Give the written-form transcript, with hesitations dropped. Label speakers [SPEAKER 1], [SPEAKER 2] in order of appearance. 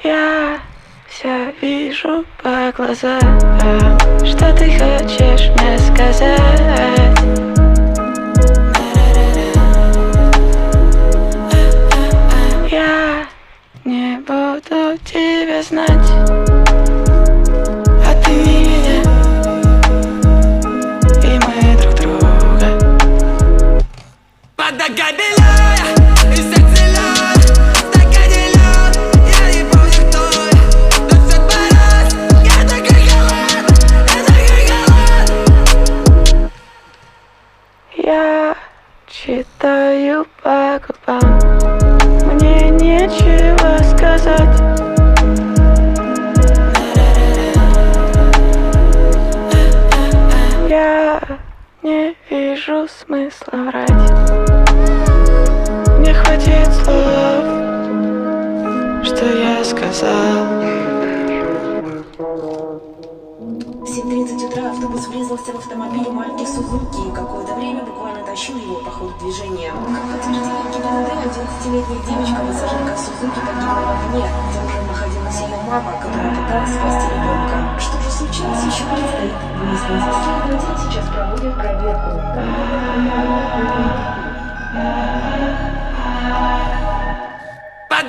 [SPEAKER 1] Я все вижу по глазам. Что ты хочешь мне сказать? Я не буду тебя знать, а ты меня, и мы друг друга. Я читаю по губам, мне нечего сказать. Я не вижу смысла врать. Мне хватит слов, что я сказал.
[SPEAKER 2] В 7:30 утра автобус врезался в автомобиль марки Сузуки и какое-то время буквально тащил его по ходу движения. Как подтвердили ГИБДД, 11-летняя девочка, пассажирка Сузуки, погибла в огне, где уже находилась ее мама, которая пыталась спасти ребенка. Что же случилось, еще предстоит выяснить. Следователи сейчас проводят проверку.
[SPEAKER 3] Под